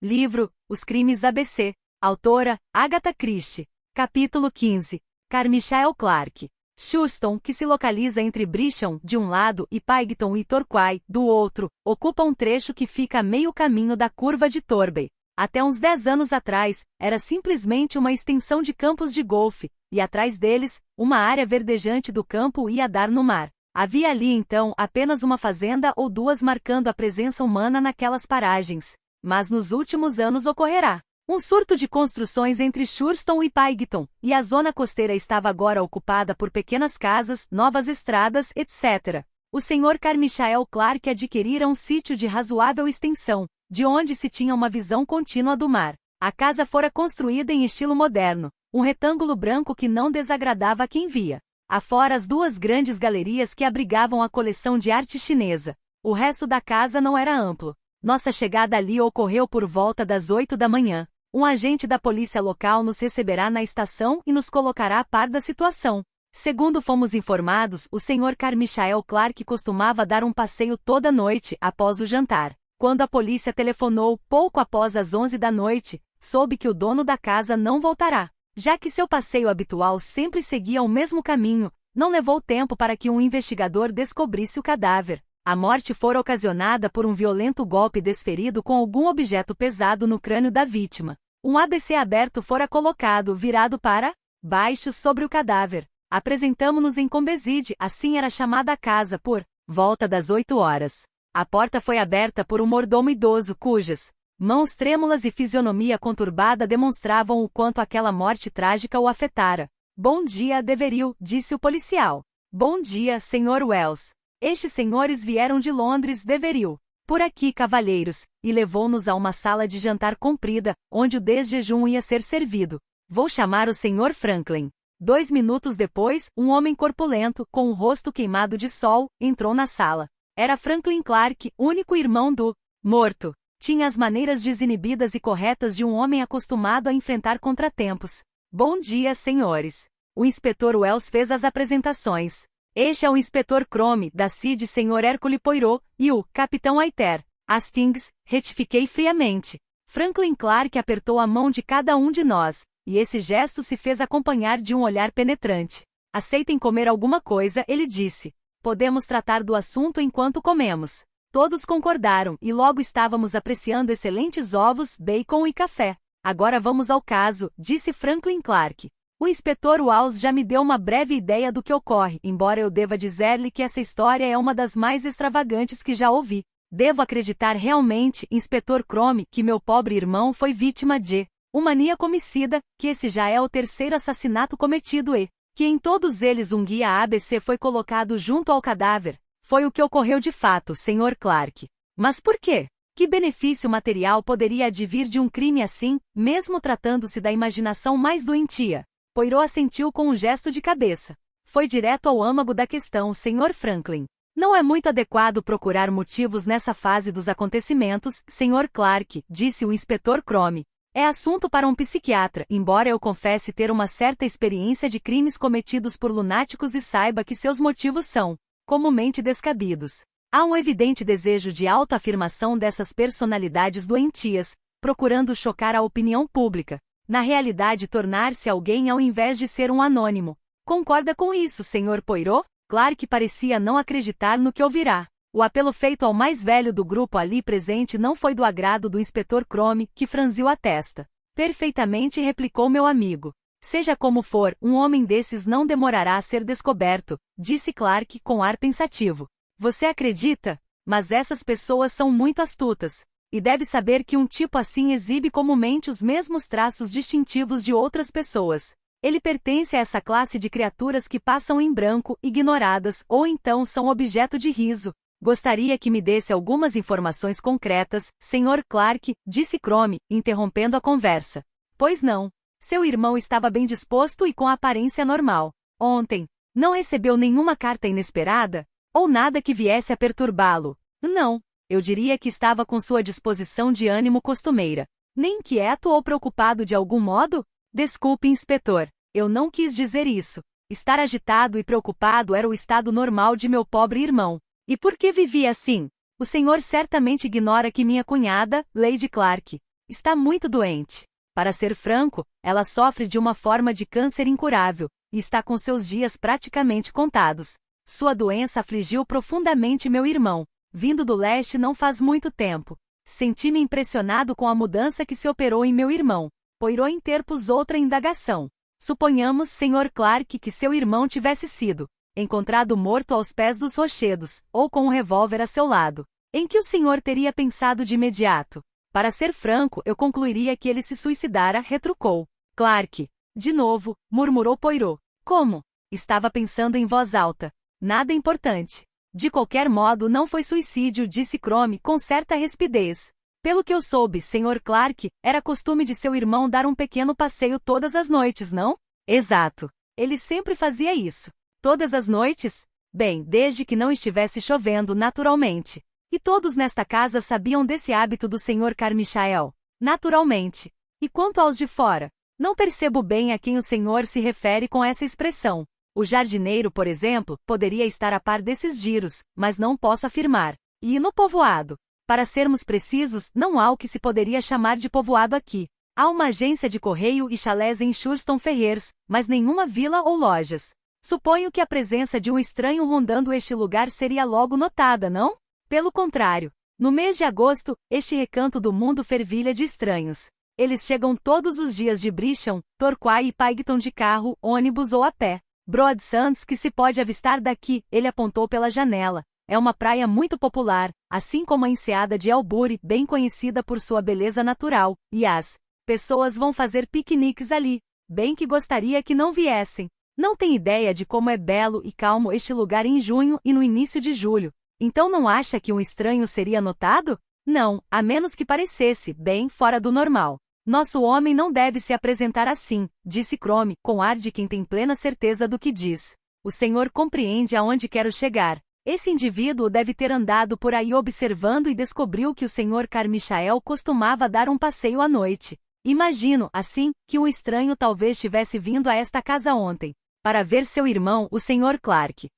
Livro, Os Crimes ABC. Autora, Agatha Christie. Capítulo 15. Carmichael Clark. Houston, que se localiza entre Bridgeton, de um lado, e Pygton e Torquay, do outro, ocupa um trecho que fica a meio caminho da curva de Torbay. Até uns 10 anos atrás, era simplesmente uma extensão de campos de golfe, e atrás deles, uma área verdejante do campo ia dar no mar. Havia ali então apenas uma fazenda ou duas marcando a presença humana naquelas paragens. Mas nos últimos anos ocorrerá um surto de construções entre Houston e Pygton, e a zona costeira estava agora ocupada por pequenas casas, novas estradas, etc. O Sr. Carmichael Clark adquirira um sítio de razoável extensão, de onde se tinha uma visão contínua do mar. A casa fora construída em estilo moderno, um retângulo branco que não desagradava a quem via. Afora as duas grandes galerias que abrigavam a coleção de arte chinesa. O resto da casa não era amplo. Nossa chegada ali ocorreu por volta das 8 da manhã. Um agente da polícia local nos receberá na estação e nos colocará a par da situação. Segundo fomos informados, o Sr. Carmichael Clark costumava dar um passeio toda noite após o jantar. Quando a polícia telefonou pouco após as 11 da noite, soube que o dono da casa não voltará. Já que seu passeio habitual sempre seguia o mesmo caminho, não levou tempo para que um investigador descobrisse o cadáver. A morte fora ocasionada por um violento golpe desferido com algum objeto pesado no crânio da vítima. Um ABC aberto fora colocado, virado para baixo sobre o cadáver. Apresentamo-nos em Combeside, assim era chamada a casa, por volta das 8 horas. A porta foi aberta por um mordomo idoso cujas mãos trêmulas e fisionomia conturbada demonstravam o quanto aquela morte trágica o afetara. Bom dia, Deveril, disse o policial. Bom dia, Sr. Wells. Estes senhores vieram de Londres, Deveril. Por aqui, cavalheiros, e levou-nos a uma sala de jantar comprida, onde o desjejum ia ser servido. Vou chamar o Sr. Franklin. 2 minutos depois, um homem corpulento, com o rosto queimado de sol, entrou na sala. Era Franklin Clark, único irmão do morto. Tinha as maneiras desinibidas e corretas de um homem acostumado a enfrentar contratempos. Bom dia, senhores. O inspetor Wells fez as apresentações. Este é o inspetor Crome, da CID Sr. Hercule Poirot, e o capitão Aiter Hastings, retifiquei friamente. Franklin Clark apertou a mão de cada um de nós, e esse gesto se fez acompanhar de um olhar penetrante. Aceitem comer alguma coisa, ele disse. Podemos tratar do assunto enquanto comemos. Todos concordaram, e logo estávamos apreciando excelentes ovos, bacon e café. Agora vamos ao caso, disse Franklin Clark. O inspetor Wells já me deu uma breve ideia do que ocorre, embora eu deva dizer-lhe que essa história é uma das mais extravagantes que já ouvi. Devo acreditar realmente, inspetor Crome, que meu pobre irmão foi vítima de um maníaco homicida, que esse já é o 3º assassinato cometido e que em todos eles um guia ABC foi colocado junto ao cadáver. Foi o que ocorreu de fato, Sr. Clark. Mas por quê? Que benefício material poderia advir de um crime assim, mesmo tratando-se da imaginação mais doentia? Poirot assentiu com um gesto de cabeça. Foi direto ao âmago da questão, Sr. Franklin. Não é muito adequado procurar motivos nessa fase dos acontecimentos, Sr. Clark, disse o inspetor Crome. É assunto para um psiquiatra, embora eu confesse ter uma certa experiência de crimes cometidos por lunáticos e saiba que seus motivos são comumente descabidos. Há um evidente desejo de autoafirmação dessas personalidades doentias, procurando chocar a opinião pública. Na realidade tornar-se alguém ao invés de ser um anônimo. Concorda com isso, Sr. Poirot? Clark parecia não acreditar no que ouvirá. O apelo feito ao mais velho do grupo ali presente não foi do agrado do inspetor Crome, que franziu a testa. Perfeitamente, replicou meu amigo. Seja como for, um homem desses não demorará a ser descoberto, disse Clark com ar pensativo. Você acredita? Mas essas pessoas são muito astutas. E deve saber que um tipo assim exibe comumente os mesmos traços distintivos de outras pessoas. Ele pertence a essa classe de criaturas que passam em branco, ignoradas, ou então são objeto de riso. Gostaria que me desse algumas informações concretas, Sr. Clark, disse Crome, interrompendo a conversa. Pois não. Seu irmão estava bem disposto e com aparência normal. Ontem, não recebeu nenhuma carta inesperada? Ou nada que viesse a perturbá-lo? Não. Eu diria que estava com sua disposição de ânimo costumeira. Nem inquieto ou preocupado de algum modo? Desculpe, inspetor. Eu não quis dizer isso. Estar agitado e preocupado era o estado normal de meu pobre irmão. E por que vivia assim? O senhor certamente ignora que minha cunhada, Lady Clark, Está muito doente. Para ser franco, ela sofre de uma forma de câncer incurável, e está com seus dias praticamente contados. Sua doença afligiu profundamente meu irmão, vindo do leste não faz muito tempo. Senti-me impressionado com a mudança que se operou em meu irmão. Poirot interpôs outra indagação. Suponhamos, Sr. Clark, que seu irmão tivesse sido encontrado morto aos pés dos rochedos, ou com um revólver a seu lado. Em que o senhor teria pensado de imediato? Para ser franco, eu concluiria que ele se suicidara, retrucou Clark. De novo, murmurou Poirot. Como? Estava pensando em voz alta. Nada importante. De qualquer modo, não foi suicídio, disse Crome com certa rispidez. Pelo que eu soube, Sr. Clark, era costume de seu irmão dar um pequeno passeio todas as noites, não? Exato. Ele sempre fazia isso. Todas as noites? Bem, desde que não estivesse chovendo, naturalmente. E todos nesta casa sabiam desse hábito do Sr. Carmichael? Naturalmente. E quanto aos de fora? Não percebo bem a quem o senhor se refere com essa expressão. O jardineiro, por exemplo, poderia estar a par desses giros, mas não posso afirmar. E no povoado? Para sermos precisos, não há o que se poderia chamar de povoado aqui. Há uma agência de correio e chalés em Churston Ferrers, mas nenhuma vila ou lojas. Suponho que a presença de um estranho rondando este lugar seria logo notada, não? Pelo contrário, no mês de agosto, este recanto do mundo fervilha de estranhos. Eles chegam todos os dias de Brisham, Torquay e Paigton de carro, ônibus ou a pé. Broad Sands que se pode avistar daqui, ele apontou pela janela. É uma praia muito popular, assim como a enseada de Albury, bem conhecida por sua beleza natural, e as pessoas vão fazer piqueniques ali. Bem que gostaria que não viessem. Não tem ideia de como é belo e calmo este lugar em junho e no início de julho. Então não acha que um estranho seria notado? Não, a menos que parecesse, bem, fora do normal. Nosso homem não deve se apresentar assim, disse Crome, com ar de quem tem plena certeza do que diz. O senhor compreende aonde quero chegar. Esse indivíduo deve ter andado por aí observando e descobriu que o Sr. Carmichael costumava dar um passeio à noite. Imagino, assim, que um estranho talvez tivesse vindo a esta casa ontem, para ver seu irmão, o Sr. Clark.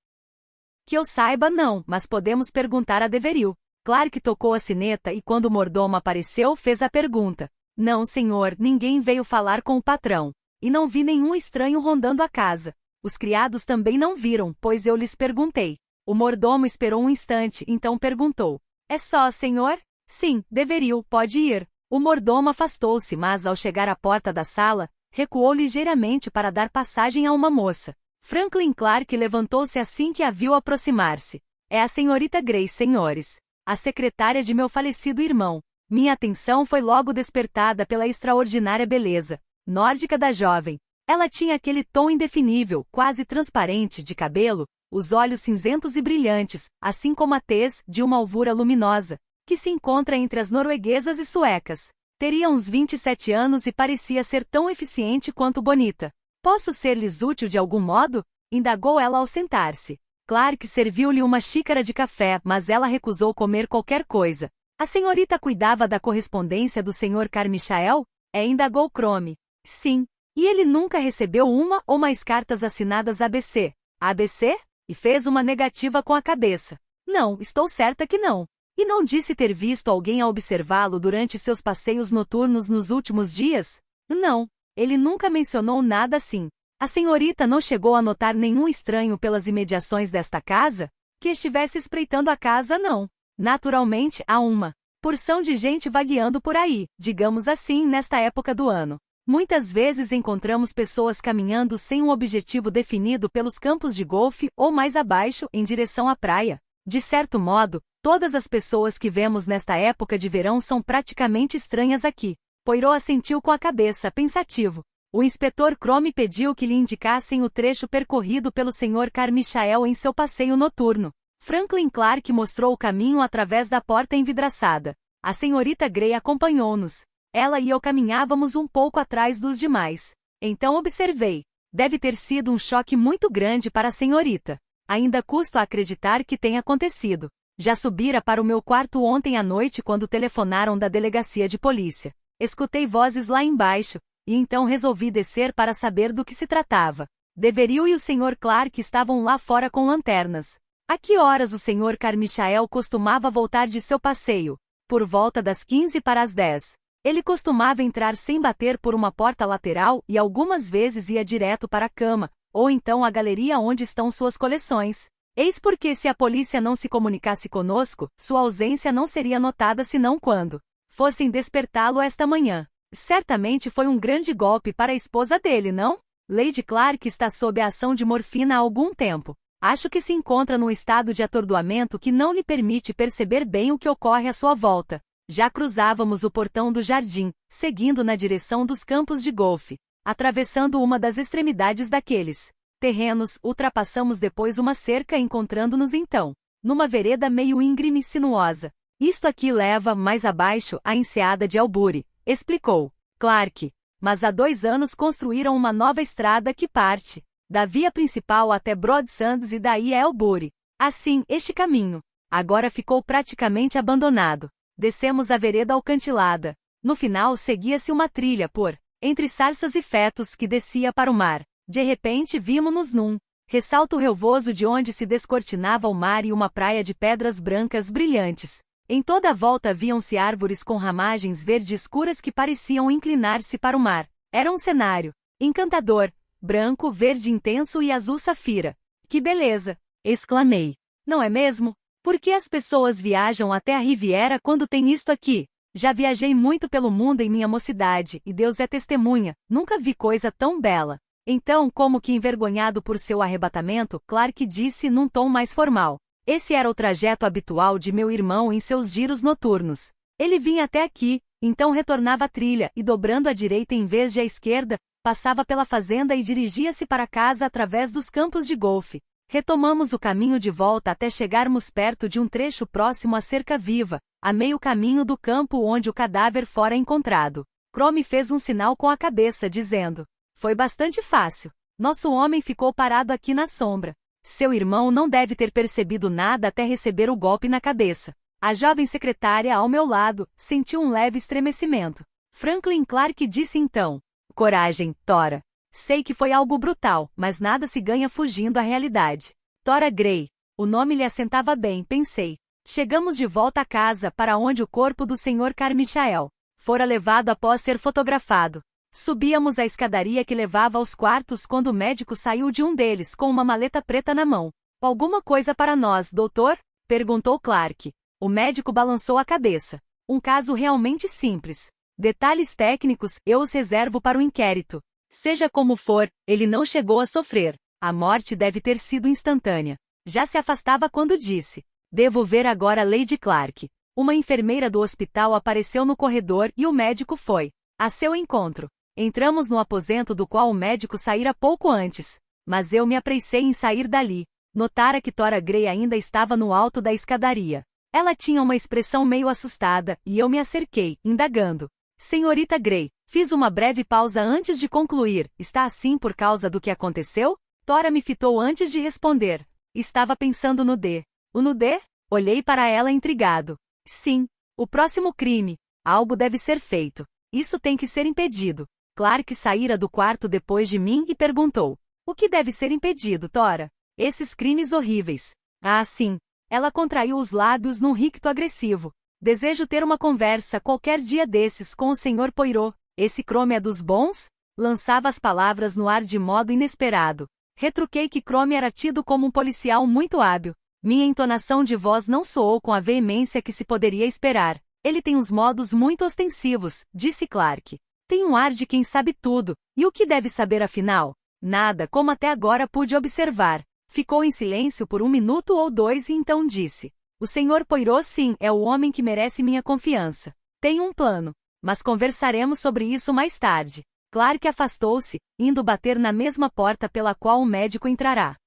Que eu saiba não, mas podemos perguntar a Deveril. Clark tocou a sineta e quando o mordomo apareceu fez a pergunta. Não, senhor, ninguém veio falar com o patrão. E não vi nenhum estranho rondando a casa. Os criados também não viram, pois eu lhes perguntei. O mordomo esperou um instante, então perguntou. É só, senhor? Sim, Deveril, pode ir. O mordomo afastou-se, mas ao chegar à porta da sala, recuou ligeiramente para dar passagem a uma moça. Franklin Clark levantou-se assim que a viu aproximar-se. É a senhorita Grace, senhores. A secretária de meu falecido irmão. Minha atenção foi logo despertada pela extraordinária beleza nórdica da jovem. Ela tinha aquele tom indefinível, quase transparente, de cabelo, os olhos cinzentos e brilhantes, assim como a tez, de uma alvura luminosa, que se encontra entre as norueguesas e suecas. Teria uns 27 anos e parecia ser tão eficiente quanto bonita. Posso ser-lhes útil de algum modo? Indagou ela ao sentar-se. Clark serviu-lhe uma xícara de café, mas ela recusou comer qualquer coisa. A senhorita cuidava da correspondência do Sr. Carmichael? Indagou Crome. Sim. E ele nunca recebeu uma ou mais cartas assinadas ABC? ABC? E fez uma negativa com a cabeça. Não, estou certa que não. E não disse ter visto alguém a observá-lo durante seus passeios noturnos nos últimos dias? Não. Ele nunca mencionou nada assim. A senhorita não chegou a notar nenhum estranho pelas imediações desta casa? Que estivesse espreitando a casa, não. Naturalmente, há uma porção de gente vagueando por aí, digamos assim, nesta época do ano. Muitas vezes encontramos pessoas caminhando sem um objetivo definido pelos campos de golfe ou mais abaixo, em direção à praia. De certo modo, todas as pessoas que vemos nesta época de verão são praticamente estranhas aqui. Poirot assentiu com a cabeça, pensativo. O inspetor Crome pediu que lhe indicassem o trecho percorrido pelo Sr. Carmichael em seu passeio noturno. Franklin Clark mostrou o caminho através da porta envidraçada. A senhorita Gray acompanhou-nos. Ela e eu caminhávamos um pouco atrás dos demais. Então observei. Deve ter sido um choque muito grande para a senhorita. Ainda custo a acreditar que tenha acontecido. Já subira para o meu quarto ontem à noite quando telefonaram da delegacia de polícia. Escutei vozes lá embaixo, e então resolvi descer para saber do que se tratava. Deveril e o Sr. Clark estavam lá fora com lanternas. A que horas o Sr. Carmichael costumava voltar de seu passeio? Por volta das 15 para as 10. Ele costumava entrar sem bater por uma porta lateral e algumas vezes ia direto para a cama, ou então à galeria onde estão suas coleções. Eis porque se a polícia não se comunicasse conosco, sua ausência não seria notada senão quando fossem despertá-lo esta manhã. Certamente foi um grande golpe para a esposa dele, não? Lady Clark está sob a ação de morfina há algum tempo. Acho que se encontra num estado de atordoamento que não lhe permite perceber bem o que ocorre à sua volta. Já cruzávamos o portão do jardim, seguindo na direção dos campos de golfe. Atravessando uma das extremidades daqueles terrenos, ultrapassamos depois uma cerca encontrando-nos então numa vereda meio íngreme e sinuosa. Isto aqui leva, mais abaixo, à enseada de Albury, explicou Clark. Mas há 2 anos construíram uma nova estrada que parte da via principal até Broadsands e daí a Albury. Assim, este caminho agora ficou praticamente abandonado. Descemos a vereda alcantilada. No final seguia-se uma trilha por entre sarças e fetos que descia para o mar. De repente vimos-nos num ressalto relvoso de onde se descortinava o mar e uma praia de pedras brancas brilhantes. Em toda a volta viam-se árvores com ramagens verde escuras que pareciam inclinar-se para o mar. Era um cenário encantador, branco, verde intenso e azul safira. Que beleza! Exclamei. Não é mesmo? Por que as pessoas viajam até a Riviera quando tem isto aqui? Já viajei muito pelo mundo em minha mocidade, e Deus é testemunha, nunca vi coisa tão bela. Então, como que envergonhado por seu arrebatamento, Clark disse num tom mais formal. Esse era o trajeto habitual de meu irmão em seus giros noturnos. Ele vinha até aqui, então retornava à trilha e dobrando à direita em vez de à esquerda, passava pela fazenda e dirigia-se para casa através dos campos de golfe. Retomamos o caminho de volta até chegarmos perto de um trecho próximo à cerca viva, a meio caminho do campo onde o cadáver fora encontrado. Crome fez um sinal com a cabeça dizendo: foi bastante fácil. Nosso homem ficou parado aqui na sombra. Seu irmão não deve ter percebido nada até receber o golpe na cabeça. A jovem secretária ao meu lado sentiu um leve estremecimento. Franklin Clark disse então: coragem, Tora. Sei que foi algo brutal, mas nada se ganha fugindo à realidade. Tora Gray. O nome lhe assentava bem, pensei. Chegamos de volta à casa para onde o corpo do Sr. Carmichael fora levado após ser fotografado. Subíamos a escadaria que levava aos quartos quando o médico saiu de um deles com uma maleta preta na mão. Alguma coisa para nós, doutor? Perguntou Clark. O médico balançou a cabeça. Um caso realmente simples. Detalhes técnicos eu os reservo para o inquérito. Seja como for, ele não chegou a sofrer. A morte deve ter sido instantânea. Já se afastava quando disse: devo ver agora Lady Clark. Uma enfermeira do hospital apareceu no corredor e o médico foi a seu encontro. Entramos no aposento do qual o médico saíra pouco antes, mas eu me apressei em sair dali. Notara que Tora Gray ainda estava no alto da escadaria. Ela tinha uma expressão meio assustada, e eu me acerquei, indagando. Senhorita Gray, fiz uma breve pausa antes de concluir. Está assim por causa do que aconteceu? Tora me fitou antes de responder. Estava pensando no D. O no D? Olhei para ela intrigado. Sim. O próximo crime. Algo deve ser feito. Isso tem que ser impedido. Clark saíra do quarto depois de mim e perguntou: o que deve ser impedido, Tora? Esses crimes horríveis. Ah, sim. Ela contraiu os lábios num ricto agressivo. Desejo ter uma conversa qualquer dia desses com o Sr. Poirot. Esse Crome é dos bons? Lançava as palavras no ar de modo inesperado. Retruquei que Crome era tido como um policial muito hábil. Minha entonação de voz não soou com a veemência que se poderia esperar. Ele tem uns modos muito ostensivos, disse Clark. Tem um ar de quem sabe tudo. E o que deve saber afinal? Nada, como até agora pude observar. Ficou em silêncio por 1 minuto ou 2 e então disse: o Sr. Poirot sim, é o homem que merece minha confiança. Tenho um plano. Mas conversaremos sobre isso mais tarde. Clark afastou-se, indo bater na mesma porta pela qual o médico entrará.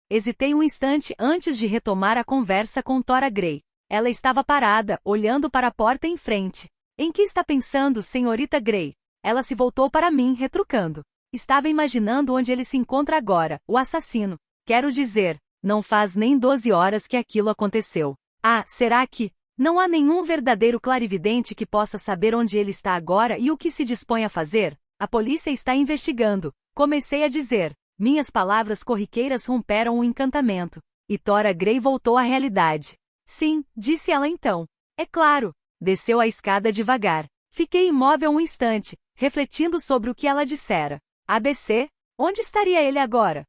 Hesitei um instante antes de retomar a conversa com Tora Gray. Ela estava parada, olhando para a porta em frente. Em que está pensando, senhorita Gray? Ela se voltou para mim, retrucando. Estava imaginando onde ele se encontra agora, o assassino. Quero dizer, não faz nem 12 horas que aquilo aconteceu. Ah, será que não há nenhum verdadeiro clarividente que possa saber onde ele está agora e o que se dispõe a fazer? A polícia está investigando. Comecei a dizer. Minhas palavras corriqueiras romperam o encantamento. E Tora Gray voltou à realidade. Sim, disse ela então. É claro. Desceu a escada devagar. Fiquei imóvel um instante, refletindo sobre o que ela dissera. ABC? Onde estaria ele agora?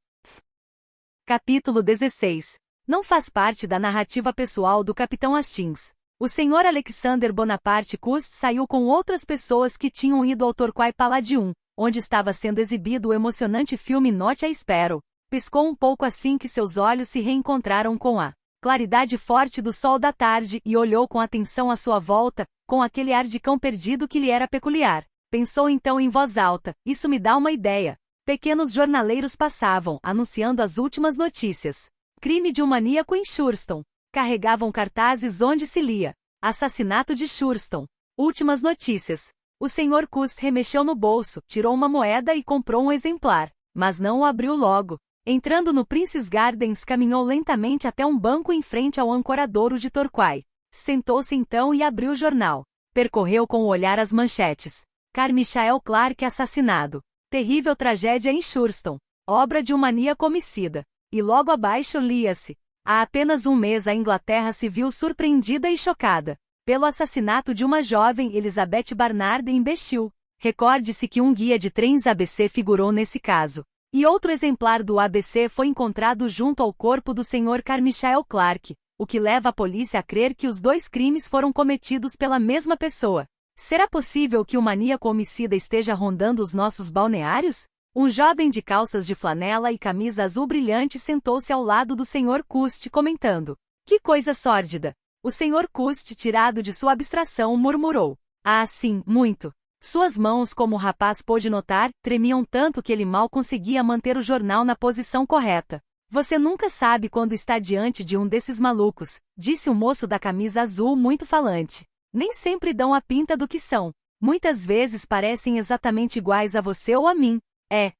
Capítulo 16. Não faz parte da narrativa pessoal do Capitão Hastings. O Sr. Alexander Bonaparte Cust saiu com outras pessoas que tinham ido ao Torquay Palladium, onde estava sendo exibido o emocionante filme Note a Sparrow. Piscou um pouco assim que seus olhos se reencontraram com a claridade forte do sol da tarde e olhou com atenção à sua volta, com aquele ar de cão perdido que lhe era peculiar. Pensou então em voz alta: isso me dá uma ideia. Pequenos jornaleiros passavam, anunciando as últimas notícias. Crime de um maníaco em Shurston. Carregavam cartazes onde se lia: assassinato de Shurston. Últimas notícias. O Sr. Cust remexeu no bolso, tirou uma moeda e comprou um exemplar, mas não o abriu logo. Entrando no Prince's Gardens, caminhou lentamente até um banco em frente ao ancoradouro de Torquay. Sentou-se então e abriu o jornal. Percorreu com o olhar as manchetes. Carmichael Clark assassinado. Terrível tragédia em Shurston. Obra de um maníaco homicida. E logo abaixo lia-se: há apenas um mês a Inglaterra se viu surpreendida e chocada pelo assassinato de uma jovem Elizabeth Barnard em Beshil. Recorde-se que um guia de trens ABC figurou nesse caso. E outro exemplar do ABC foi encontrado junto ao corpo do Sr. Carmichael Clark, o que leva a polícia a crer que os dois crimes foram cometidos pela mesma pessoa. Será possível que o maníaco homicida esteja rondando os nossos balneários? Um jovem de calças de flanela e camisa azul brilhante sentou-se ao lado do Sr. Cust, comentando: que coisa sórdida! O Sr. Cust, tirado de sua abstração, murmurou: ah, sim, muito. Suas mãos, como o rapaz pôde notar, tremiam tanto que ele mal conseguia manter o jornal na posição correta. Você nunca sabe quando está diante de um desses malucos, disse o moço da camisa azul muito falante. Nem sempre dão a pinta do que são. Muitas vezes parecem exatamente iguais a você ou a mim.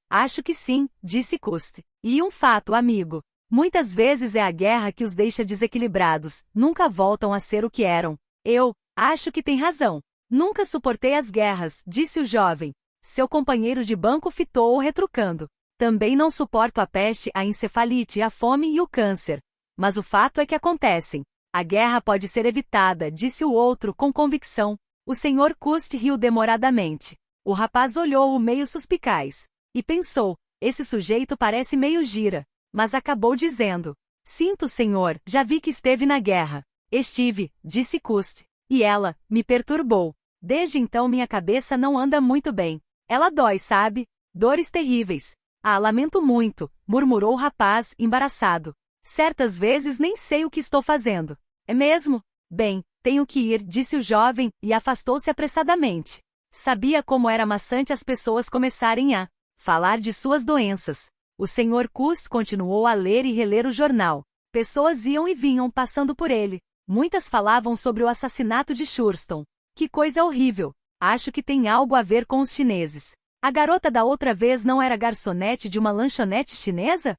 Acho que sim, disse Cust. E um fato, amigo. Muitas vezes é a guerra que os deixa desequilibrados, nunca voltam a ser o que eram. Eu acho que tem razão. Nunca suportei as guerras, disse o jovem. Seu companheiro de banco fitou-o retrucando. Também não suporto a peste, a encefalite, a fome e o câncer. Mas o fato é que acontecem. A guerra pode ser evitada, disse o outro com convicção. O Sr. Cust riu demoradamente. O rapaz olhou-o meio suspicaz. E pensou: esse sujeito parece meio gira. Mas acabou dizendo: sinto, senhor, já vi que esteve na guerra. Estive, disse Cust. E ela me perturbou. Desde então minha cabeça não anda muito bem. Ela dói, sabe? Dores terríveis. Ah, lamento muito, murmurou o rapaz, embaraçado. Certas vezes nem sei o que estou fazendo. É mesmo? Bem, tenho que ir, disse o jovem, e afastou-se apressadamente. Sabia como era maçante as pessoas começarem a falar de suas doenças. O Sr. Cust continuou a ler e reler o jornal. Pessoas iam e vinham passando por ele. Muitas falavam sobre o assassinato de Shurston. Que coisa horrível. Acho que tem algo a ver com os chineses. A garota da outra vez não era garçonete de uma lanchonete chinesa?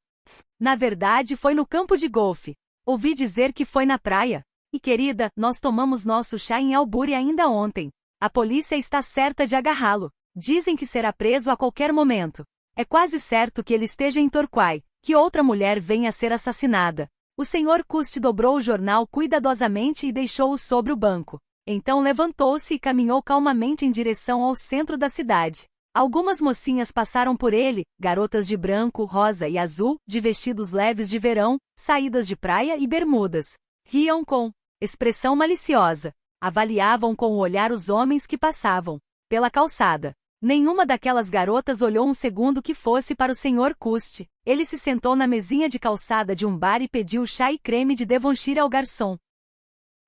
Na verdade foi no campo de golfe. Ouvi dizer que foi na praia. E querida, nós tomamos nosso chá em Albury ainda ontem. A polícia está certa de agarrá-lo. Dizem que será preso a qualquer momento. É quase certo que ele esteja em Torquay, que outra mulher venha a ser assassinada. O Sr. Cust dobrou o jornal cuidadosamente e deixou-o sobre o banco. Então levantou-se e caminhou calmamente em direção ao centro da cidade. Algumas mocinhas passaram por ele, garotas de branco, rosa e azul, de vestidos leves de verão, saídas de praia e bermudas. Riam com expressão maliciosa. Avaliavam com o olhar os homens que passavam pela calçada. Nenhuma daquelas garotas olhou um segundo que fosse para o Sr. Cust. Ele se sentou na mesinha de calçada de um bar e pediu chá e creme de Devonshire ao garçom.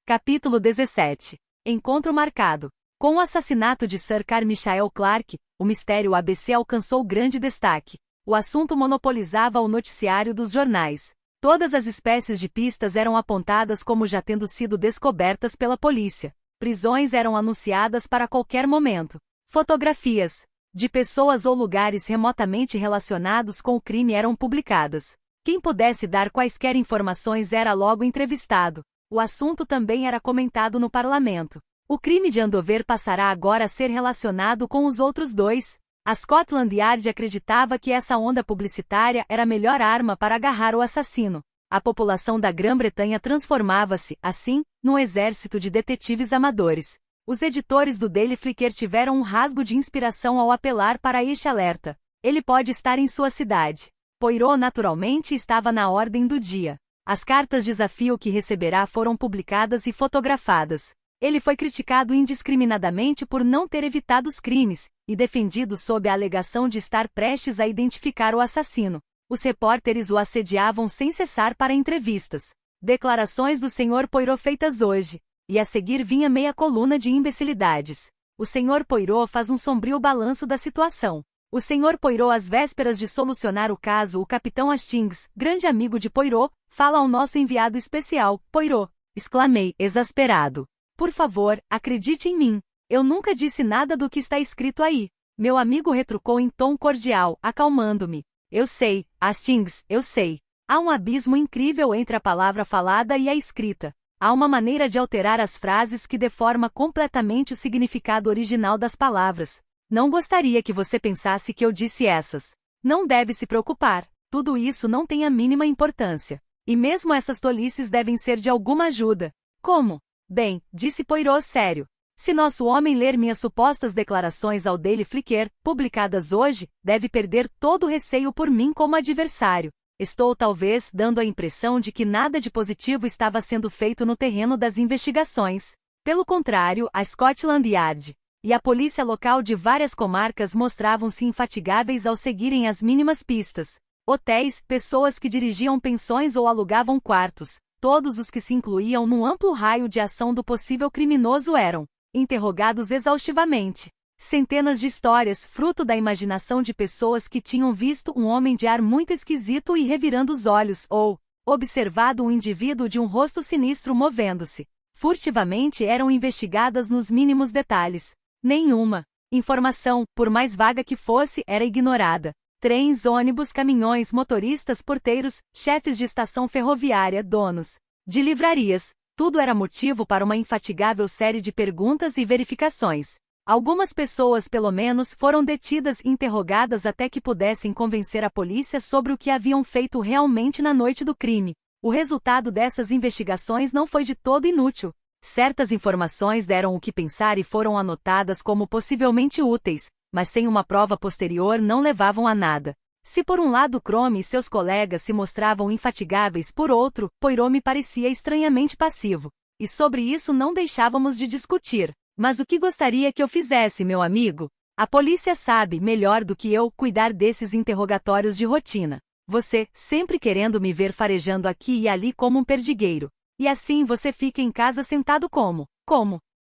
Capítulo 17. Encontro marcado. Com o assassinato de Sir Carmichael Clark, o mistério ABC alcançou grande destaque. O assunto monopolizava o noticiário dos jornais. Todas as espécies de pistas eram apontadas como já tendo sido descobertas pela polícia. Prisões eram anunciadas para qualquer momento. Fotografias de pessoas ou lugares remotamente relacionados com o crime eram publicadas. Quem pudesse dar quaisquer informações era logo entrevistado. O assunto também era comentado no parlamento. O crime de Andover passará agora a ser relacionado com os outros dois. A Scotland Yard acreditava que essa onda publicitária era a melhor arma para agarrar o assassino. A população da Grã-Bretanha transformava-se, assim, num exército de detetives amadores. Os editores do Daily Flickr tiveram um rasgo de inspiração ao apelar para este alerta. Ele pode estar em sua cidade. Poirot naturalmente estava na ordem do dia. As cartas desafio que receberá foram publicadas e fotografadas. Ele foi criticado indiscriminadamente por não ter evitado os crimes, e defendido sob a alegação de estar prestes a identificar o assassino. Os repórteres o assediavam sem cessar para entrevistas. Declarações do Sr. Poirot feitas hoje. E a seguir vinha meia coluna de imbecilidades. O Sr. Poirot faz um sombrio balanço da situação. O Sr. Poirot, às vésperas de solucionar o caso, o capitão Hastings, grande amigo de Poirot, fala ao nosso enviado especial. Poirot, exclamei, exasperado. Por favor, acredite em mim. Eu nunca disse nada do que está escrito aí. Meu amigo retrucou em tom cordial, acalmando-me. Eu sei, Hastings, eu sei. Há um abismo incrível entre a palavra falada e a escrita. Há uma maneira de alterar as frases que deforma completamente o significado original das palavras. Não gostaria que você pensasse que eu disse essas. Não deve se preocupar. Tudo isso não tem a mínima importância. E mesmo essas tolices devem ser de alguma ajuda. Como? Bem, disse Poirot sério. Se nosso homem ler minhas supostas declarações ao Daily Flickr, publicadas hoje, deve perder todo o receio por mim como adversário. Estou talvez dando a impressão de que nada de positivo estava sendo feito no terreno das investigações. Pelo contrário, a Scotland Yard e a polícia local de várias comarcas mostravam-se infatigáveis ao seguirem as mínimas pistas. Hotéis, pessoas que dirigiam pensões ou alugavam quartos, todos os que se incluíam num amplo raio de ação do possível criminoso eram interrogados exaustivamente. Centenas de histórias, fruto da imaginação de pessoas que tinham visto um homem de ar muito esquisito e revirando os olhos, ou observado um indivíduo de um rosto sinistro movendo-se furtivamente, eram investigadas nos mínimos detalhes. Nenhuma informação, por mais vaga que fosse, era ignorada. Trens, ônibus, caminhões, motoristas, porteiros, chefes de estação ferroviária, donos de livrarias, tudo era motivo para uma infatigável série de perguntas e verificações. Algumas pessoas, pelo menos, foram detidas e interrogadas até que pudessem convencer a polícia sobre o que haviam feito realmente na noite do crime. O resultado dessas investigações não foi de todo inútil. Certas informações deram o que pensar e foram anotadas como possivelmente úteis, mas sem uma prova posterior não levavam a nada. Se por um lado Crome e seus colegas se mostravam infatigáveis, por outro, Poirot me parecia estranhamente passivo. E sobre isso não deixávamos de discutir. Mas o que gostaria que eu fizesse, meu amigo? A polícia sabe, melhor do que eu, cuidar desses interrogatórios de rotina. Você, sempre querendo me ver farejando aqui e ali como um perdigueiro. E assim você fica em casa sentado como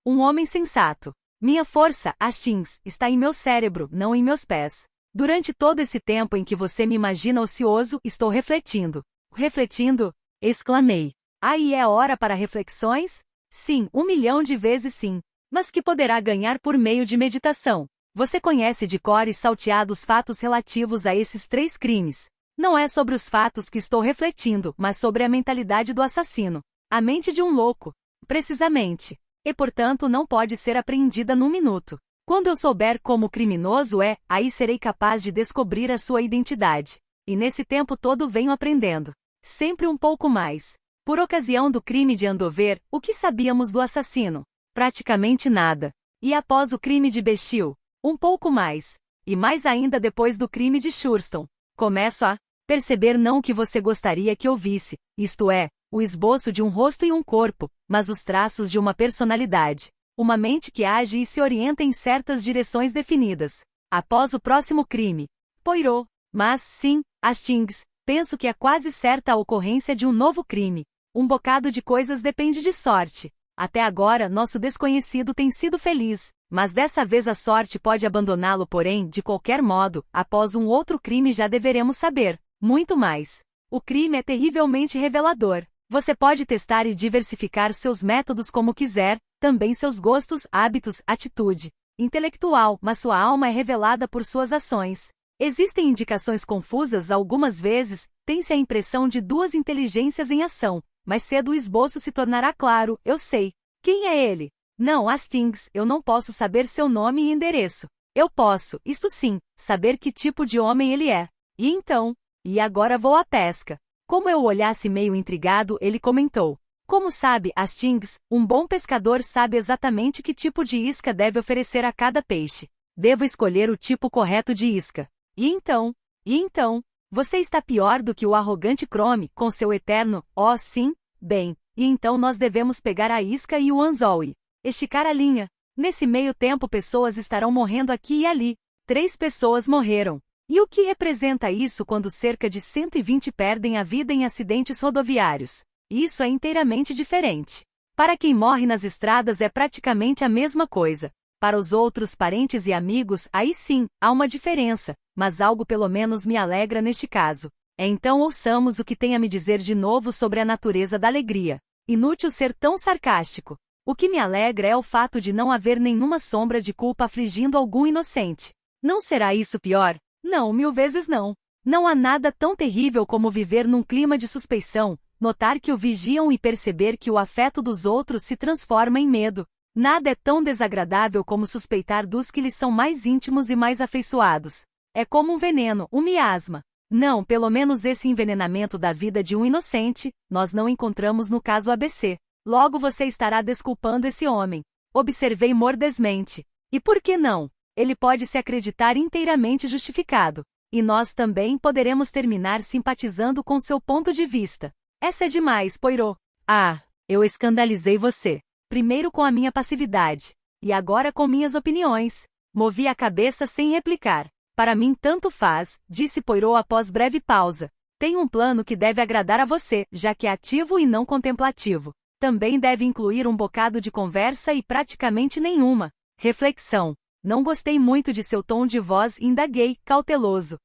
um homem sensato. Minha força, Hastings, está em meu cérebro, não em meus pés. Durante todo esse tempo em que você me imagina ocioso, estou refletindo. Refletindo? Exclamei. Aí é hora para reflexões? Sim, 1.000.000 de vezes sim. Mas que poderá ganhar por meio de meditação. Você conhece de cor e salteado os fatos relativos a esses 3 crimes. Não é sobre os fatos que estou refletindo, mas sobre a mentalidade do assassino. A mente de um louco. Precisamente. E portanto não pode ser apreendida num minuto. Quando eu souber como o criminoso é, aí serei capaz de descobrir a sua identidade. E nesse tempo todo venho aprendendo. Sempre um pouco mais. Por ocasião do crime de Andover, o que sabíamos do assassino? Praticamente nada. E após o crime de Bechil? Um pouco mais. E mais ainda depois do crime de Churston. Começo a perceber não o que você gostaria que eu visse, isto é, o esboço de um rosto e um corpo, mas os traços de uma personalidade. Uma mente que age e se orienta em certas direções definidas. Após o próximo crime. Poirot. Mas, sim, Hastings, penso que é quase certa a ocorrência de um novo crime. Um bocado de coisas depende de sorte. Até agora, nosso desconhecido tem sido feliz, mas dessa vez a sorte pode abandoná-lo, porém, de qualquer modo, após um outro crime já deveremos saber, muito mais. O crime é terrivelmente revelador. Você pode testar e diversificar seus métodos como quiser, também seus gostos, hábitos, atitude intelectual, mas sua alma é revelada por suas ações. Existem indicações confusas algumas vezes, tem-se a impressão de 2 inteligências em ação. Mas cedo o esboço se tornará claro, eu sei. Quem é ele? Não, Hastings, eu não posso saber seu nome e endereço. Eu posso, isto sim, saber que tipo de homem ele é. E então? E agora vou à pesca. Como eu o olhasse meio intrigado, ele comentou. Como sabe, Hastings, um bom pescador sabe exatamente que tipo de isca deve oferecer a cada peixe. Devo escolher o tipo correto de isca. E então, você está pior do que o arrogante Chrome, com seu eterno, oh sim, bem, e então nós devemos pegar a isca e o anzol e esticar a linha. Nesse meio tempo pessoas estarão morrendo aqui e ali. 3 pessoas morreram. E o que representa isso quando cerca de 120 perdem a vida em acidentes rodoviários? Isso é inteiramente diferente. Para quem morre nas estradas é praticamente a mesma coisa. Para os outros parentes e amigos, aí sim, há uma diferença, mas algo pelo menos me alegra neste caso. Então ouçamos o que tem a me dizer de novo sobre a natureza da alegria. Inútil ser tão sarcástico. O que me alegra é o fato de não haver nenhuma sombra de culpa afligindo algum inocente. Não será isso pior? Não, 1000 vezes não. Não há nada tão terrível como viver num clima de suspeição, notar que o vigiam e perceber que o afeto dos outros se transforma em medo. Nada é tão desagradável como suspeitar dos que lhes são mais íntimos e mais afeiçoados. É como um veneno, um miasma. Não, pelo menos esse envenenamento da vida de um inocente, nós não encontramos no caso ABC. Logo você estará desculpando esse homem. Observei mordazmente. E por que não? Ele pode se acreditar inteiramente justificado. E nós também poderemos terminar simpatizando com seu ponto de vista. Essa é demais, Poirot. Ah, eu escandalizei você. Primeiro com a minha passividade. E agora com minhas opiniões. Movi a cabeça sem replicar. Para mim tanto faz, disse Poirot após breve pausa. Tenho um plano que deve agradar a você, já que é ativo e não contemplativo. Também deve incluir um bocado de conversa e praticamente nenhuma reflexão. Não gostei muito de seu tom de voz, indaguei, cauteloso.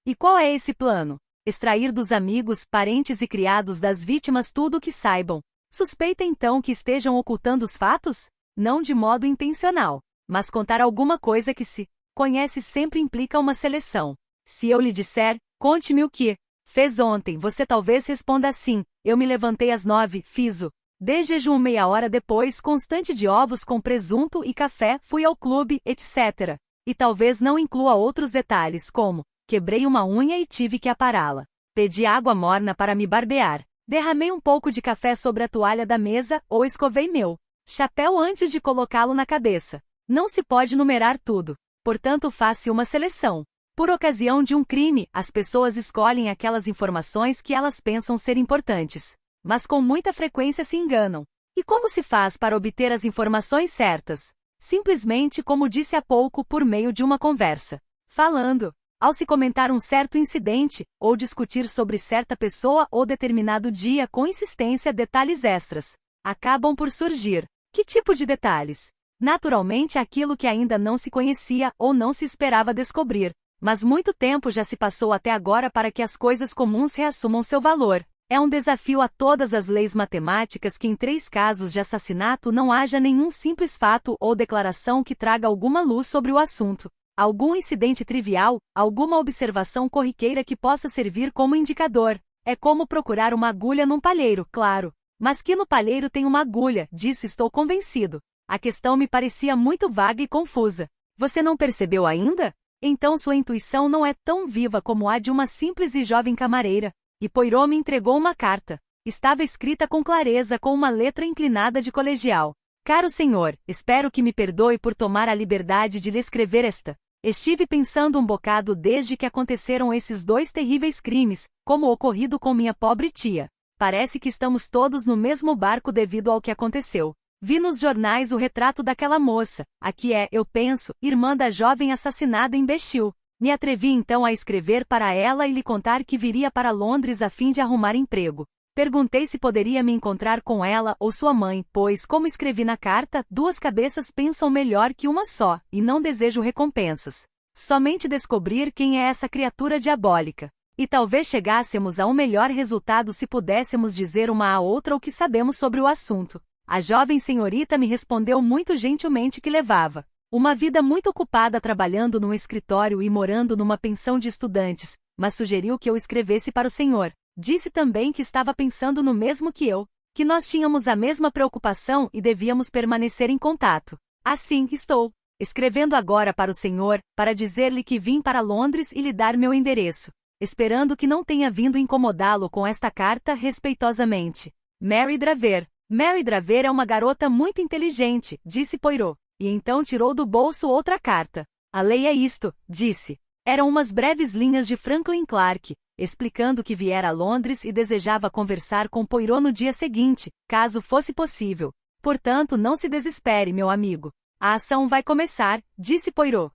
E qual é esse plano? Extrair dos amigos, parentes e criados das vítimas tudo o que saibam. Suspeita então que estejam ocultando os fatos? Não de modo intencional, mas contar alguma coisa que se conhece sempre implica uma seleção. Se eu lhe disser, conte-me o que fez ontem, você talvez responda assim, eu me levantei às 9, fiz o desjejum meia hora depois, constante de ovos com presunto e café, fui ao clube, etc. E talvez não inclua outros detalhes como, quebrei uma unha e tive que apará-la. Pedi água morna para me barbear. Derramei um pouco de café sobre a toalha da mesa, ou escovei meu chapéu antes de colocá-lo na cabeça. Não se pode numerar tudo. Portanto, faça uma seleção. Por ocasião de um crime, as pessoas escolhem aquelas informações que elas pensam ser importantes. Mas com muita frequência se enganam. E como se faz para obter as informações certas? Simplesmente como disse há pouco por meio de uma conversa. Falando. Ao se comentar um certo incidente, ou discutir sobre certa pessoa ou determinado dia com insistência, detalhes extras acabam por surgir. Que tipo de detalhes? Naturalmente aquilo que ainda não se conhecia ou não se esperava descobrir. Mas muito tempo já se passou até agora para que as coisas comuns reassumam seu valor. É um desafio a todas as leis matemáticas que em 3 casos de assassinato não haja nenhum simples fato ou declaração que traga alguma luz sobre o assunto. Algum incidente trivial, alguma observação corriqueira que possa servir como indicador. É como procurar uma agulha num palheiro, claro. Mas que no palheiro tem uma agulha, disso estou convencido. A questão me parecia muito vaga e confusa. Você não percebeu ainda? Então sua intuição não é tão viva como a de uma simples e jovem camareira. E Poirot me entregou uma carta. Estava escrita com clareza com uma letra inclinada de colegial. Caro senhor, espero que me perdoe por tomar a liberdade de lhe escrever esta. Estive pensando um bocado desde que aconteceram esses 2 terríveis crimes, como o ocorrido com minha pobre tia. Parece que estamos todos no mesmo barco devido ao que aconteceu. Vi nos jornais o retrato daquela moça, a que é, eu penso, irmã da jovem assassinada em Bexhill. Me atrevi então a escrever para ela e lhe contar que viria para Londres a fim de arrumar emprego. Perguntei se poderia me encontrar com ela ou sua mãe, pois, como escrevi na carta, 2 cabeças pensam melhor que uma só, e não desejo recompensas. Somente descobrir quem é essa criatura diabólica. E talvez chegássemos a um melhor resultado se pudéssemos dizer uma à outra o que sabemos sobre o assunto. A jovem senhorita me respondeu muito gentilmente que levava uma vida muito ocupada trabalhando num escritório e morando numa pensão de estudantes, mas sugeriu que eu escrevesse para o senhor. Disse também que estava pensando no mesmo que eu, que nós tínhamos a mesma preocupação e devíamos permanecer em contato. Assim, estou escrevendo agora para o senhor, para dizer-lhe que vim para Londres e lhe dar meu endereço, esperando que não tenha vindo incomodá-lo com esta carta, respeitosamente. Mary Draver. Mary Draver é uma garota muito inteligente, disse Poirot, e então tirou do bolso outra carta. A lei é isto, disse. Eram umas breves linhas de Franklin Clarke, explicando que viera a Londres e desejava conversar com Poirot no dia seguinte, caso fosse possível. Portanto, não se desespere, meu amigo. A ação vai começar, disse Poirot.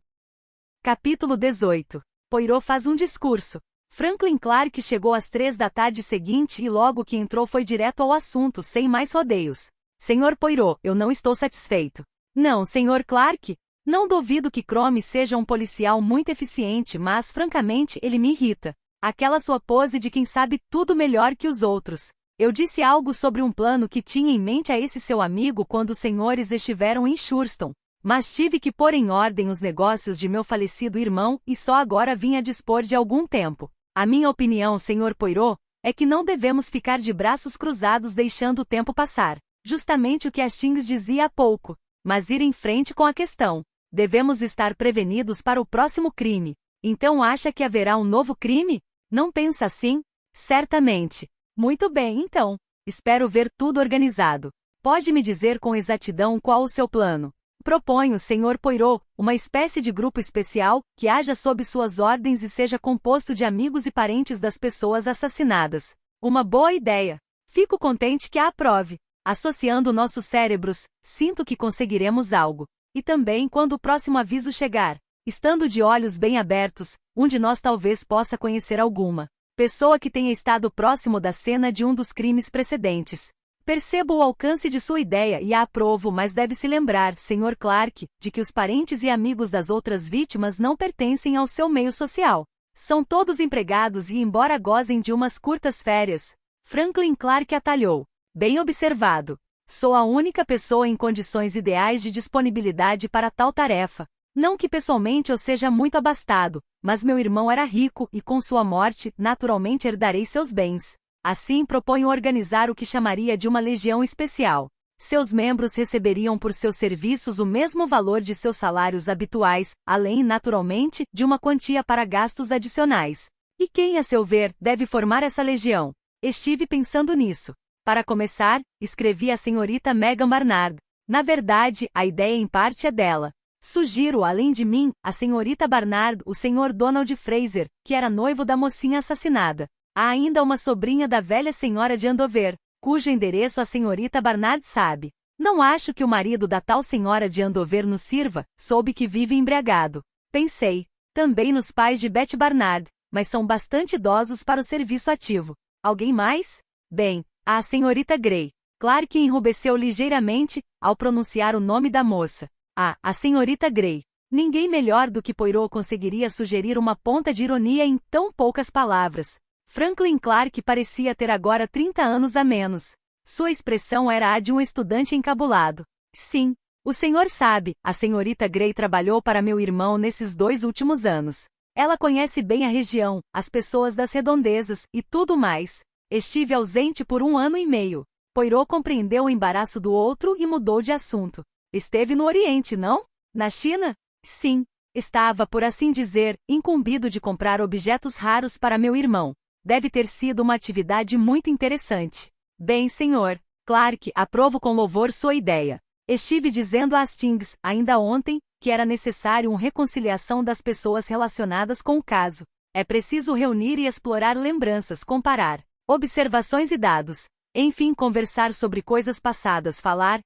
Capítulo 18. Poirot faz um discurso. Franklin Clarke chegou às 3 da tarde seguinte e logo que entrou foi direto ao assunto, sem mais rodeios. Senhor Poirot, eu não estou satisfeito. Não, Senhor Clarke? Não duvido que Crome seja um policial muito eficiente, mas francamente ele me irrita. Aquela sua pose de quem sabe tudo melhor que os outros. Eu disse algo sobre um plano que tinha em mente a esse seu amigo quando os senhores estiveram em Shurston. Mas tive que pôr em ordem os negócios de meu falecido irmão e só agora vim a dispor de algum tempo. A minha opinião, Sr. Poirot, é que não devemos ficar de braços cruzados deixando o tempo passar. Justamente o que Hastings dizia há pouco. Mas ir em frente com a questão. Devemos estar prevenidos para o próximo crime. Então acha que haverá um novo crime? Não pensa assim? Certamente. Muito bem, então. Espero ver tudo organizado. Pode me dizer com exatidão qual o seu plano? Proponho, Sr. Poirot, uma espécie de grupo especial, que haja sob suas ordens e seja composto de amigos e parentes das pessoas assassinadas. Uma boa ideia. Fico contente que a aprove. Associando nossos cérebros, sinto que conseguiremos algo. E também quando o próximo aviso chegar, estando de olhos bem abertos, um de nós talvez possa conhecer alguma pessoa que tenha estado próximo da cena de um dos crimes precedentes. Percebo o alcance de sua ideia e a aprovo, mas deve-se lembrar, Sr. Clarke, de que os parentes e amigos das outras vítimas não pertencem ao seu meio social. São todos empregados e embora gozem de umas curtas férias. Franklin Clarke atalhou. Bem observado. Sou a única pessoa em condições ideais de disponibilidade para tal tarefa. Não que pessoalmente eu seja muito abastado, mas meu irmão era rico e com sua morte, naturalmente herdarei seus bens. Assim proponho organizar o que chamaria de uma legião especial. Seus membros receberiam por seus serviços o mesmo valor de seus salários habituais, além, naturalmente, de uma quantia para gastos adicionais. E quem, a seu ver, deve formar essa legião? Estive pensando nisso. Para começar, escrevi a senhorita Megan Barnard. Na verdade, a ideia em parte é dela. Sugiro, além de mim, a senhorita Barnard, o senhor Donald Fraser, que era noivo da mocinha assassinada. Há ainda uma sobrinha da velha senhora de Andover, cujo endereço a senhorita Barnard sabe. Não acho que o marido da tal senhora de Andover nos sirva, soube que vive embriagado. Pensei. Também nos pais de Betty Barnard, mas são bastante idosos para o serviço ativo. Alguém mais? Bem, a senhorita Gray. Clarke enrubesceu ligeiramente, ao pronunciar o nome da moça. A senhorita Gray. Ninguém melhor do que Poirot conseguiria sugerir uma ponta de ironia em tão poucas palavras. Franklin Clarke parecia ter agora 30 anos a menos. Sua expressão era a de um estudante encabulado. Sim, o senhor sabe, a senhorita Gray trabalhou para meu irmão nesses 2 últimos anos. Ela conhece bem a região, as pessoas das redondezas e tudo mais. Estive ausente por 1 ano e meio. Poirot compreendeu o embaraço do outro e mudou de assunto. Esteve no Oriente, não? Na China? Sim. Estava, por assim dizer, incumbido de comprar objetos raros para meu irmão. Deve ter sido uma atividade muito interessante. Bem, senhor. Clarke, aprovo com louvor sua ideia. Estive dizendo a Hastings, ainda ontem, que era necessário uma reconciliação das pessoas relacionadas com o caso. É preciso reunir e explorar lembranças, comparar observações e dados. Enfim, conversar sobre coisas passadas, falar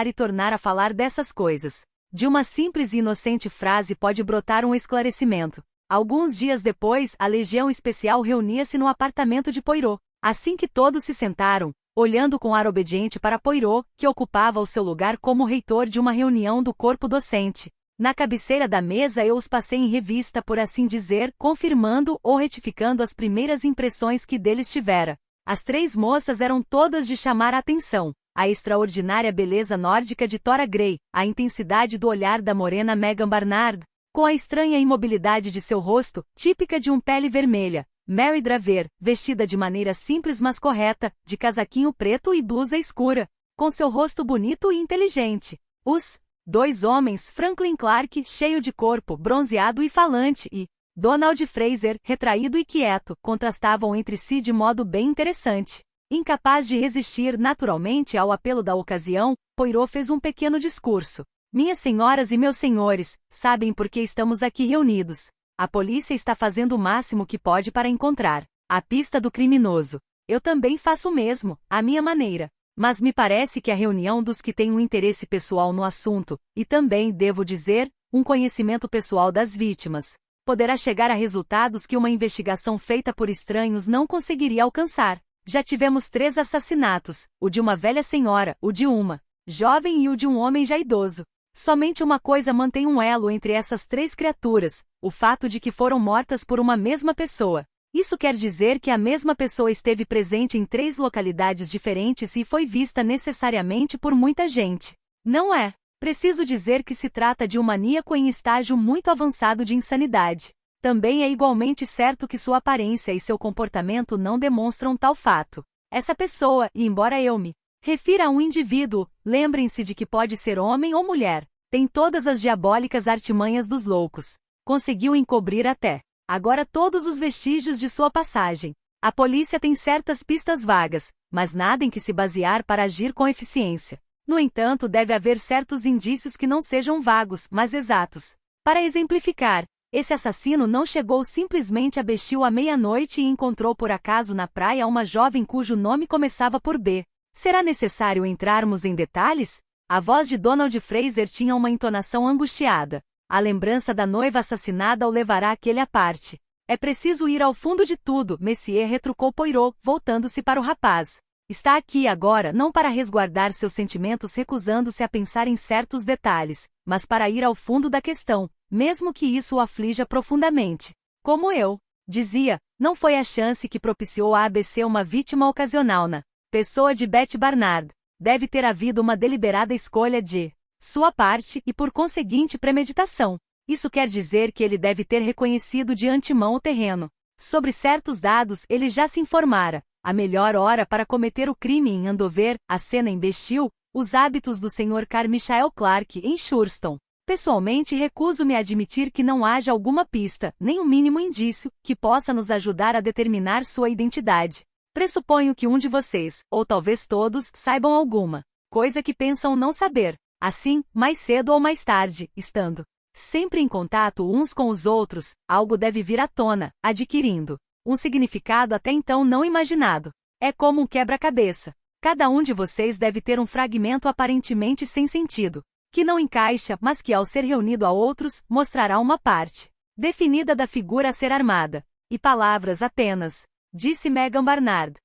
e tornar a falar dessas coisas. De uma simples e inocente frase pode brotar um esclarecimento. Alguns dias depois, a legião especial reunia-se no apartamento de Poirot. Assim que todos se sentaram, olhando com ar obediente para Poirot, que ocupava o seu lugar como reitor de uma reunião do corpo docente. Na cabeceira da mesa eu os passei em revista, por assim dizer, confirmando ou retificando as primeiras impressões que deles tivera. As 3 moças eram todas de chamar a atenção. A extraordinária beleza nórdica de Tora Gray, a intensidade do olhar da morena Megan Barnard, com a estranha imobilidade de seu rosto, típica de um pele vermelha. Mary Draver, vestida de maneira simples mas correta, de casaquinho preto e blusa escura, com seu rosto bonito e inteligente. Os 2 homens, Franklin Clarke, cheio de corpo, bronzeado e falante, e Donald Fraser, retraído e quieto, contrastavam entre si de modo bem interessante. Incapaz de resistir naturalmente ao apelo da ocasião, Poirot fez um pequeno discurso. Minhas senhoras e meus senhores, sabem por que estamos aqui reunidos. A polícia está fazendo o máximo que pode para encontrar a pista do criminoso. Eu também faço o mesmo, à minha maneira. Mas me parece que a reunião dos que têm um interesse pessoal no assunto, e também, devo dizer, um conhecimento pessoal das vítimas, poderá chegar a resultados que uma investigação feita por estranhos não conseguiria alcançar. Já tivemos 3 assassinatos, o de uma velha senhora, o de uma jovem e o de um homem já idoso. Somente uma coisa mantém um elo entre essas 3 criaturas, o fato de que foram mortas por uma mesma pessoa. Isso quer dizer que a mesma pessoa esteve presente em 3 localidades diferentes e foi vista necessariamente por muita gente. Não é preciso dizer que se trata de um maníaco em estágio muito avançado de insanidade. Também é igualmente certo que sua aparência e seu comportamento não demonstram tal fato. Essa pessoa, e embora eu me refira a um indivíduo, lembrem-se de que pode ser homem ou mulher, tem todas as diabólicas artimanhas dos loucos. Conseguiu encobrir até agora todos os vestígios de sua passagem. A polícia tem certas pistas vagas, mas nada em que se basear para agir com eficiência. No entanto, deve haver certos indícios que não sejam vagos, mas exatos. Para exemplificar, esse assassino não chegou simplesmente a Bexil à meia-noite e encontrou por acaso na praia uma jovem cujo nome começava por B. Será necessário entrarmos em detalhes? A voz de Donald Fraser tinha uma entonação angustiada. A lembrança da noiva assassinada o levará àquele à parte. É preciso ir ao fundo de tudo, Messier, retrucou Poirot, voltando-se para o rapaz. Está aqui agora não para resguardar seus sentimentos recusando-se a pensar em certos detalhes, mas para ir ao fundo da questão, mesmo que isso o aflija profundamente. Como eu dizia, não foi a chance que propiciou a ABC uma vítima ocasional na pessoa de Beth Barnard. Deve ter havido uma deliberada escolha de sua parte e, por conseguinte, premeditação. Isso quer dizer que ele deve ter reconhecido de antemão o terreno. Sobre certos dados ele já se informara. A melhor hora para cometer o crime em Andover, a cena em Bexil, os hábitos do Sr. Carmichael Clark em Churston. Pessoalmente recuso-me a admitir que não haja alguma pista, nem o mínimo indício, que possa nos ajudar a determinar sua identidade. Pressuponho que um de vocês, ou talvez todos, saibam alguma coisa que pensam não saber. Assim, mais cedo ou mais tarde, estando sempre em contato uns com os outros, algo deve vir à tona, adquirindo um significado até então não imaginado. É como um quebra-cabeça. Cada um de vocês deve ter um fragmento aparentemente sem sentido, que não encaixa, mas que ao ser reunido a outros, mostrará uma parte definida da figura a ser armada. E palavras apenas, disse Megan Barnard.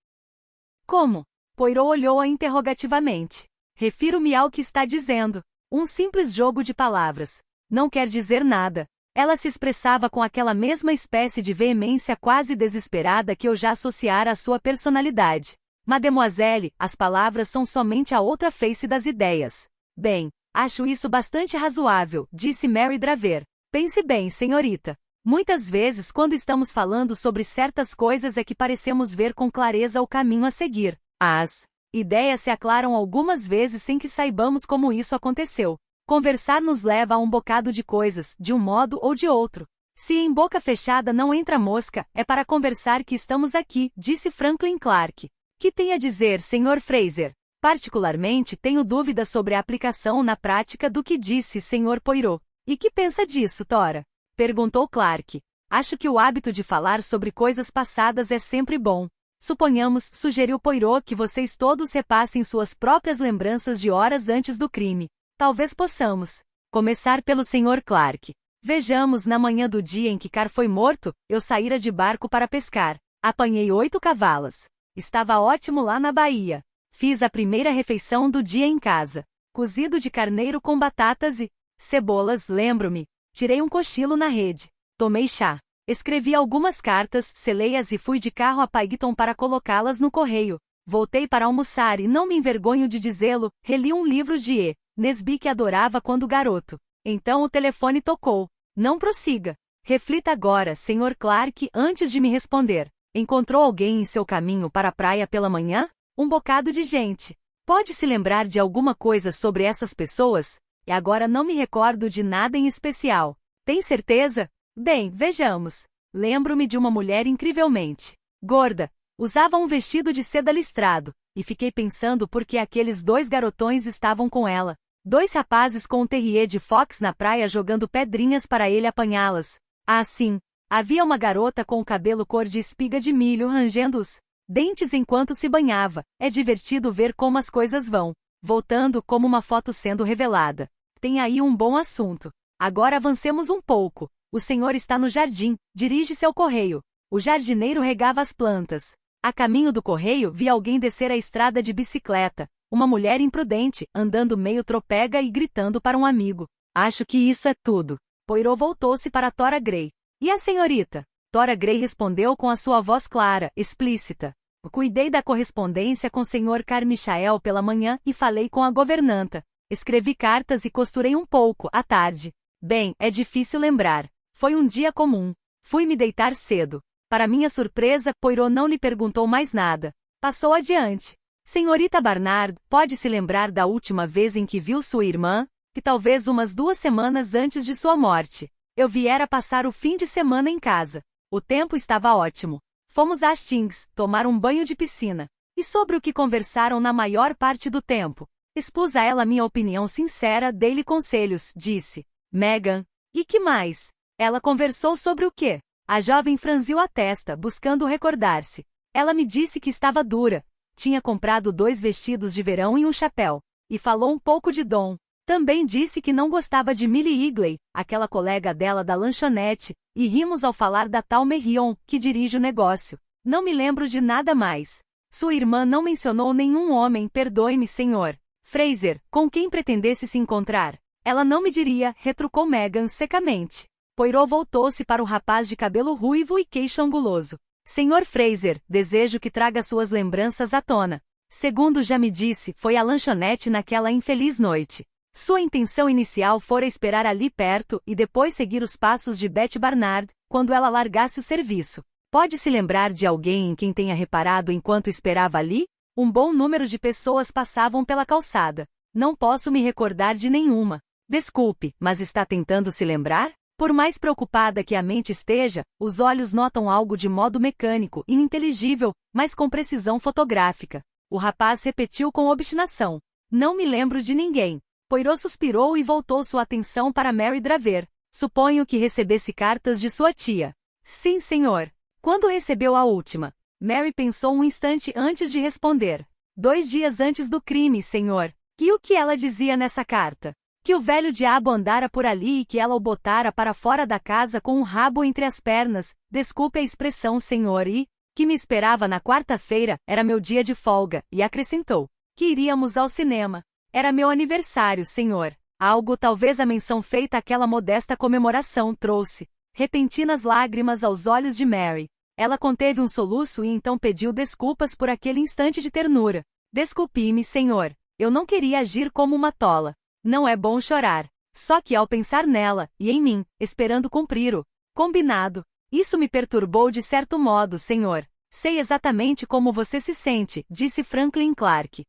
Como? Poirot olhou-a interrogativamente. Refiro-me ao que está dizendo. Um simples jogo de palavras. Não quer dizer nada. Ela se expressava com aquela mesma espécie de veemência quase desesperada que eu já associara à sua personalidade. Mademoiselle, as palavras são somente a outra face das ideias. Bem, acho isso bastante razoável, disse Mary Draver. Pense bem, senhorita. Muitas vezes quando estamos falando sobre certas coisas é que parecemos ver com clareza o caminho a seguir. As ideias se aclaram algumas vezes sem que saibamos como isso aconteceu. Conversar nos leva a um bocado de coisas, de um modo ou de outro. Se em boca fechada não entra mosca, é para conversar que estamos aqui, disse Franklin Clark. Que tem a dizer, Sr. Fraser? Particularmente tenho dúvidas sobre a aplicação na prática do que disse Sr. Poirot. E que pensa disso, Tora? Perguntou Clark. Acho que o hábito de falar sobre coisas passadas é sempre bom. Suponhamos, sugeriu Poirot, que vocês todos repassem suas próprias lembranças de horas antes do crime. Talvez possamos começar pelo Sr. Clark. Vejamos, na manhã do dia em que Carr foi morto, eu saíra de barco para pescar. Apanhei 8 cavalas. Estava ótimo lá na baía. Fiz a primeira refeição do dia em casa. Cozido de carneiro com batatas e cebolas, lembro-me. Tirei um cochilo na rede. Tomei chá. Escrevi algumas cartas, selei-as e fui de carro a Paigton para colocá-las no correio. Voltei para almoçar e não me envergonho de dizê-lo, reli um livro de E. Nesby que adorava quando garoto. Então o telefone tocou. Não prossiga. Reflita agora, Sr. Clark, antes de me responder. Encontrou alguém em seu caminho para a praia pela manhã? Um bocado de gente. Pode se lembrar de alguma coisa sobre essas pessoas? E agora não me recordo de nada em especial. Tem certeza? Bem, vejamos. Lembro-me de uma mulher incrivelmente gorda. Usava um vestido de seda listrado, e fiquei pensando por que aqueles 2 garotões estavam com ela. 2 rapazes com um terrier de fox na praia jogando pedrinhas para ele apanhá-las. Ah, sim. Havia uma garota com o cabelo cor de espiga de milho rangendo os dentes enquanto se banhava. É divertido ver como as coisas vão voltando, como uma foto sendo revelada. Tem aí um bom assunto. Agora avancemos um pouco. O senhor está no jardim, dirige-se ao correio. O jardineiro regava as plantas. A caminho do correio vi alguém descer a estrada de bicicleta. Uma mulher imprudente, andando meio tropega e gritando para um amigo. Acho que isso é tudo. Poirot voltou-se para Tora Grey. E a senhorita? Tora Grey respondeu com a sua voz clara, explícita. Cuidei da correspondência com o Sr. Carmichael pela manhã e falei com a governanta. Escrevi cartas e costurei um pouco, à tarde. Bem, é difícil lembrar. Foi um dia comum. Fui me deitar cedo. Para minha surpresa, Poirot não lhe perguntou mais nada. Passou adiante. Senhorita Barnard, pode se lembrar da última vez em que viu sua irmã? Que talvez umas 2 semanas antes de sua morte. Eu viera passar o fim de semana em casa. O tempo estava ótimo. Fomos a Hastings, tomar um banho de piscina. E sobre o que conversaram na maior parte do tempo. Expus a ela minha opinião sincera, dei-lhe conselhos, disse. Meghan. E que mais? Ela conversou sobre o quê? A jovem franziu a testa, buscando recordar-se. Ela me disse que estava dura. Tinha comprado 2 vestidos de verão e um chapéu. E falou um pouco de Dom. Também disse que não gostava de Millie Igley, aquela colega dela da lanchonete, e rimos ao falar da tal Marion, que dirige o negócio. Não me lembro de nada mais. Sua irmã não mencionou nenhum homem, perdoe-me, senhor. Fraser, com quem pretendesse se encontrar? Ela não me diria, retrucou Meghan secamente. Poirot voltou-se para o rapaz de cabelo ruivo e queixo anguloso. Senhor Fraser, desejo que traga suas lembranças à tona. Segundo já me disse, foi à lanchonete naquela infeliz noite. Sua intenção inicial fora esperar ali perto e depois seguir os passos de Betty Barnard, quando ela largasse o serviço. Pode se lembrar de alguém em quem tenha reparado enquanto esperava ali? Um bom número de pessoas passavam pela calçada. Não posso me recordar de nenhuma. Desculpe, mas está tentando se lembrar? Por mais preocupada que a mente esteja, os olhos notam algo de modo mecânico, ininteligível, mas com precisão fotográfica. O rapaz repetiu com obstinação. Não me lembro de ninguém. Poirot suspirou e voltou sua atenção para Mary Draver. Suponho que recebesse cartas de sua tia. Sim, senhor. Quando recebeu a última? Mary pensou um instante antes de responder. 2 dias antes do crime, senhor. E o que ela dizia nessa carta? Que o velho diabo andara por ali e que ela o botara para fora da casa com um rabo entre as pernas, desculpe a expressão, senhor, e que me esperava na quarta-feira, era meu dia de folga, e acrescentou que iríamos ao cinema. Era meu aniversário, senhor. Algo talvez a menção feita àquela modesta comemoração trouxe repentinas lágrimas aos olhos de Mary. Ela conteve um soluço e então pediu desculpas por aquele instante de ternura. Desculpe-me, senhor. Eu não queria agir como uma tola. Não é bom chorar. Só que ao pensar nela, e em mim, esperando cumprir o combinado, isso me perturbou de certo modo, senhor. Sei exatamente como você se sente, disse Franklin Clark.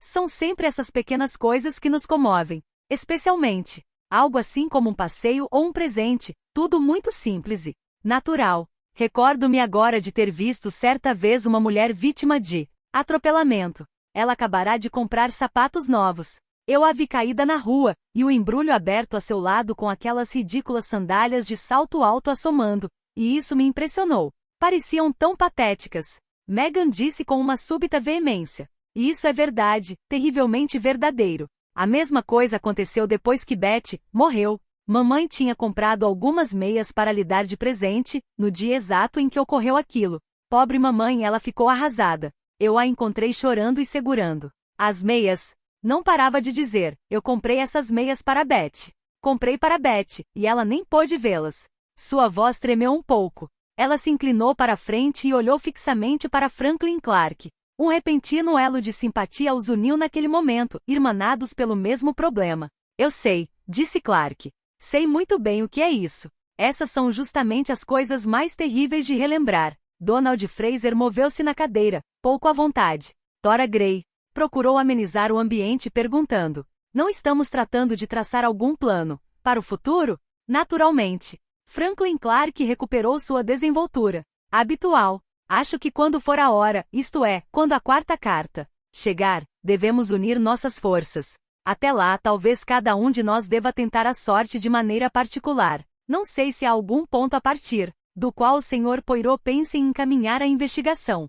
São sempre essas pequenas coisas que nos comovem. Especialmente, algo assim como um passeio ou um presente, tudo muito simples e natural. Recordo-me agora de ter visto certa vez uma mulher vítima de atropelamento. Ela acabará de comprar sapatos novos. Eu a vi caída na rua, e o embrulho aberto a seu lado com aquelas ridículas sandálias de salto alto assomando, e isso me impressionou. Pareciam tão patéticas. Meghan disse com uma súbita veemência. E isso é verdade, terrivelmente verdadeiro. A mesma coisa aconteceu depois que Betty morreu. Mamãe tinha comprado algumas meias para lhe dar de presente, no dia exato em que ocorreu aquilo. Pobre mamãe, ela ficou arrasada. Eu a encontrei chorando e segurando as meias. Não parava de dizer, eu comprei essas meias para Betty. Comprei para Betty, e ela nem pôde vê-las. Sua voz tremeu um pouco. Ela se inclinou para a frente e olhou fixamente para Franklin Clark. Um repentino elo de simpatia os uniu naquele momento, irmanados pelo mesmo problema. Eu sei, disse Clark. Sei muito bem o que é isso. Essas são justamente as coisas mais terríveis de relembrar. Donald Fraser moveu-se na cadeira, pouco à vontade. Tora Grey procurou amenizar o ambiente perguntando. Não estamos tratando de traçar algum plano para o futuro? Naturalmente. Franklin Clark recuperou sua desenvoltura habitual. Acho que quando for a hora, isto é, quando a quarta carta chegar, devemos unir nossas forças. Até lá, talvez cada um de nós deva tentar a sorte de maneira particular. Não sei se há algum ponto a partir do qual o Sr. Poirot pense em encaminhar a investigação.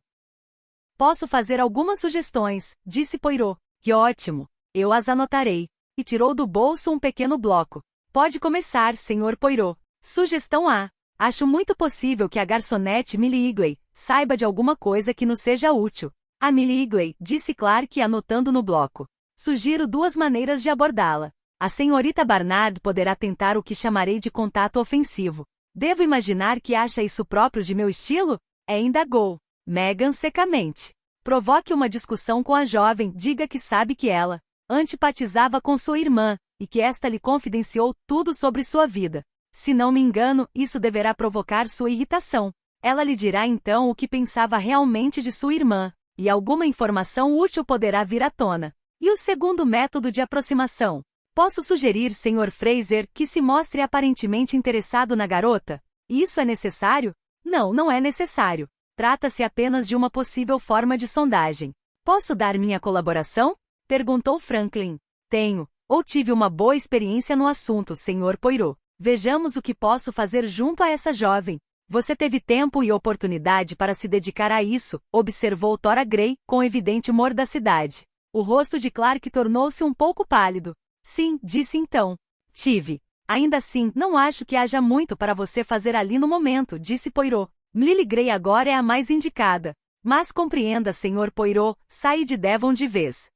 Posso fazer algumas sugestões, disse Poirot. Que ótimo! Eu as anotarei. E tirou do bolso um pequeno bloco. Pode começar, Sr. Poirot. Sugestão A. Acho muito possível que a garçonete Millie Igley saiba de alguma coisa que nos seja útil. A Millie Igley, disse Clark anotando no bloco. Sugiro duas maneiras de abordá-la. A senhorita Barnard poderá tentar o que chamarei de contato ofensivo. Devo imaginar que acha isso próprio de meu estilo? Indagou Meghan secamente. Provoque uma discussão com a jovem, diga que sabe que ela antipatizava com sua irmã, e que esta lhe confidenciou tudo sobre sua vida. Se não me engano, isso deverá provocar sua irritação. Ela lhe dirá então o que pensava realmente de sua irmã, e alguma informação útil poderá vir à tona. E o segundo método de aproximação? Posso sugerir, Sr. Fraser, que se mostre aparentemente interessado na garota? Isso é necessário? Não, não é necessário. Trata-se apenas de uma possível forma de sondagem. Posso dar minha colaboração? Perguntou Franklin. Tenho, ou tive uma boa experiência no assunto, Sr. Poirot. Vejamos o que posso fazer junto a essa jovem. Você teve tempo e oportunidade para se dedicar a isso, observou Tora Grey, com evidente mordacidade. O rosto de Clark tornou-se um pouco pálido. Sim, disse então. Tive. Ainda assim, não acho que haja muito para você fazer ali no momento, disse Poirot. Millie Grey agora é a mais indicada. Mas compreenda, Sr. Poirot, saia de Devon de vez.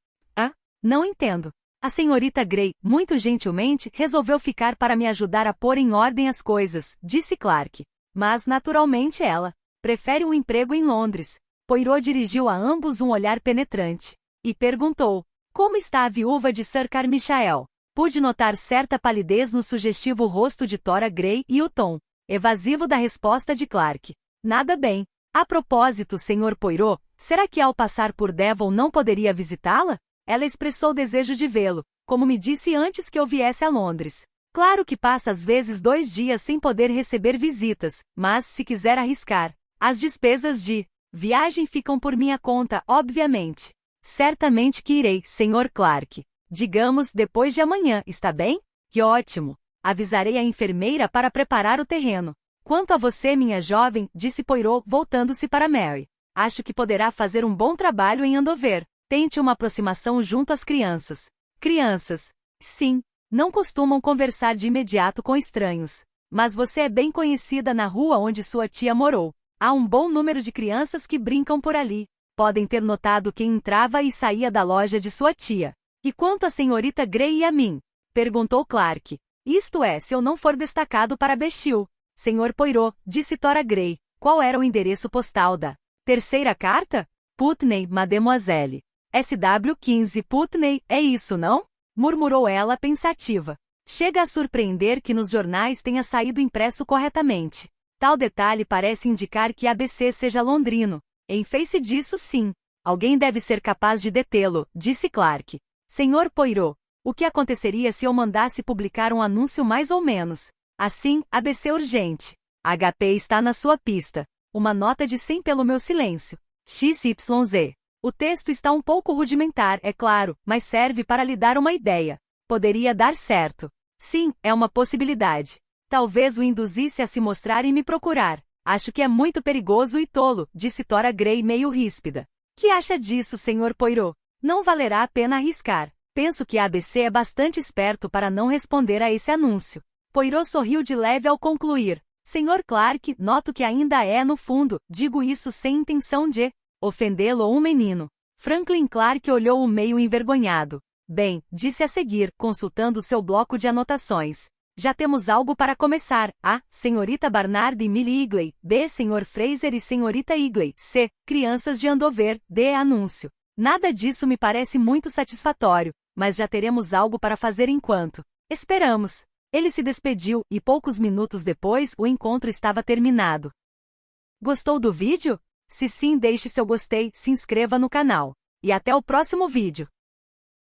Não entendo. A senhorita Grey, muito gentilmente, resolveu ficar para me ajudar a pôr em ordem as coisas, disse Clark. Mas, naturalmente, ela prefere um emprego em Londres. Poirot dirigiu a ambos um olhar penetrante. E perguntou, como está a viúva de Sir Carmichael? Pude notar certa palidez no sugestivo rosto de Tora Grey e o tom evasivo da resposta de Clark. Nada bem. A propósito, Sr. Poirot, será que ao passar por Devon não poderia visitá-la? Ela expressou desejo de vê-lo, como me disse antes que eu viesse a Londres. Claro que passa às vezes 2 dias sem poder receber visitas, mas, se quiser arriscar, as despesas de viagem ficam por minha conta, obviamente. Certamente que irei, Sr. Clark. Digamos, depois de amanhã, está bem? Que ótimo! Avisarei a enfermeira para preparar o terreno. Quanto a você, minha jovem, disse Poirot, voltando-se para Mary. Acho que poderá fazer um bom trabalho em Andover. Tente uma aproximação junto às crianças. Crianças. Sim, não costumam conversar de imediato com estranhos. Mas você é bem conhecida na rua onde sua tia morou. Há um bom número de crianças que brincam por ali. Podem ter notado quem entrava e saía da loja de sua tia. E quanto à senhorita Grey e a mim? Perguntou Clark. Isto é, se eu não for destacado para Bexil. Sr. Poirot, disse Tora Grey. Qual era o endereço postal da terceira carta? Putney, mademoiselle. SW15 Putney, é isso, não? Murmurou ela pensativa. Chega a surpreender que nos jornais tenha saído impresso corretamente. Tal detalhe parece indicar que ABC seja londrino. Em face disso, sim. Alguém deve ser capaz de detê-lo, disse Clark. Sr. Poirot, o que aconteceria se eu mandasse publicar um anúncio mais ou menos? Assim, ABC urgente. HP está na sua pista. Uma nota de 100 pelo meu silêncio. XYZ. O texto está um pouco rudimentar, é claro, mas serve para lhe dar uma ideia. Poderia dar certo. Sim, é uma possibilidade. Talvez o induzisse a se mostrar e me procurar. Acho que é muito perigoso e tolo, disse Tora Grey meio ríspida. Que acha disso, Sr. Poirot? Não valerá a pena arriscar. Penso que a ABC é bastante esperto para não responder a esse anúncio. Poirot sorriu de leve ao concluir. Sr. Clark, noto que ainda é, no fundo, digo isso sem intenção de ofendê-lo ou um menino. Franklin Clark olhou-o meio envergonhado. Bem, disse a seguir, consultando seu bloco de anotações. Já temos algo para começar. A. Senhorita Barnard e Millie Igley. B. Sr. Fraser e Senhorita Igley. C. Crianças de Andover. D. Anúncio. Nada disso me parece muito satisfatório, mas já teremos algo para fazer enquanto esperamos. Ele se despediu, e poucos minutos depois o encontro estava terminado. Gostou do vídeo? Se sim, deixe seu gostei, se inscreva no canal. E até o próximo vídeo.